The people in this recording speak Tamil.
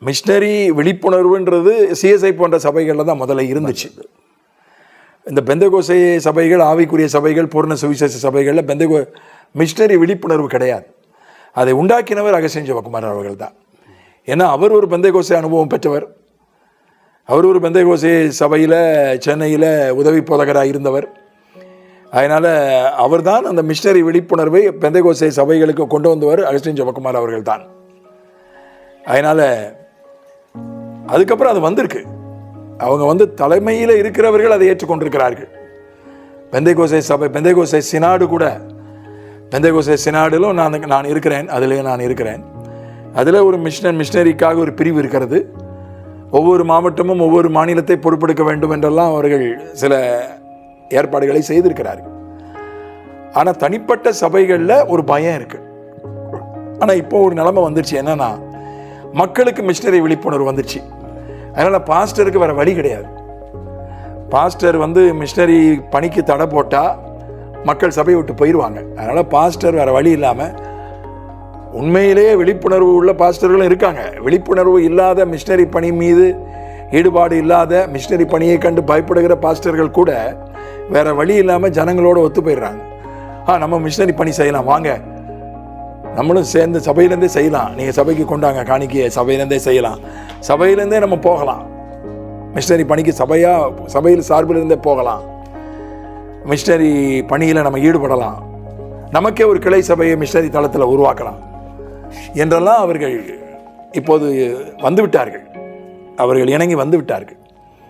மிஷினரி விழிப்புணர்வுன்றது சிஎஸ்ஐ போன்ற சபைகளில் தான் முதல்ல இருந்துச்சு. இந்த பெந்தகோசை சபைகள், ஆவிக்குரிய சபைகள், பூர்ண சுவிசேஷ சபைகளில் மிஷினரி விழிப்புணர்வு கிடையாது. அதை உண்டாக்கினவர் அகஸ்டின் ஜெபக்குமார் அவர்கள் தான். ஏன்னா அவர் ஒரு பெந்தகோசை அனுபவம் பெற்றவர். அவர் ஒரு பெந்தகோசை சபையில் சென்னையில் உதவி போதகராக இருந்தவர். அதனால் அவர் தான் அந்த மிஷினரி விழிப்புணர்வை பெந்தகோசை சபைகளுக்கு கொண்டு வந்தவர் அகஸ்டின் ஜெபக்குமார் அவர்கள் தான். அதனால் அதுக்கப்புறம் அது வந்திருக்கு. அவங்க தலைமையில் இருக்கிறவர்கள் அதை ஏற்றுக்கொண்டிருக்கிறார்கள். பெந்தகோசை சபை, பெந்தகோசை சினாடு கூட, பெந்தகோசை சினாடிலும் நான் இருக்கிறேன், அதிலே நான் இருக்கிறேன். அதில் ஒரு மிஷினரிக்காக ஒரு பிரிவு இருக்கிறது. ஒவ்வொரு மாவட்டமும் ஒவ்வொரு மாநிலத்தை பொறுப்பெடுக்க வேண்டும் என்றெல்லாம் அவர்கள் சில ஏற்பாடுகளை செய்திருக்கிறார்கள். ஆனால் தனிப்பட்ட சபைகளில் ஒரு பயம் இருக்குது. ஆனால் இப்போ ஒரு நிலைமை வந்துருச்சு. என்னன்னா, மக்களுக்கு மிஷினரி விழிப்புணர்வு வந்துருச்சு. அதனால் பாஸ்டருக்கு வேறு வழி கிடையாது. பாஸ்டர் மிஷினரி பணிக்கு தடை போட்டால் மக்கள் சபையை விட்டு போயிடுவாங்க. அதனால் பாஸ்டர் வேறு வழி இல்லாமல், உண்மையிலேயே விழிப்புணர்வு உள்ள பாஸ்டர்களும் இருக்காங்க. விழிப்புணர்வு இல்லாத, மிஷினரி பணி மீது ஈடுபாடு இல்லாத, மிஷினரி பணியை கண்டு பயப்படுகிற பாஸ்டர்கள் கூட வேறு வழி இல்லாமல் ஜனங்களோடு ஒத்து போயிடுறாங்க. நம்ம மிஷினரி பணி செய்யலாம், வாங்க நம்மளும் சேர்ந்து சபையிலேருந்தே செய்யலாம், நீங்கள் சபைக்கு கொண்டாங்க காணிக்கையை, சபையிலேருந்தே செய்யலாம், சபையிலேருந்தே நம்ம போகலாம், மிஷினரி பணிக்கு சபையில் சார்பிலிருந்தே போகலாம், மிஷினரி பணியில் நம்ம ஈடுபடலாம், நமக்கே ஒரு கிளை சபையை மிஷினரி தளத்தில் உருவாக்கலாம் என்றெல்லாம் அவர்கள் இப்போது வந்துவிட்டார்கள். அவர்கள் இணங்கி வந்துவிட்டார்கள்.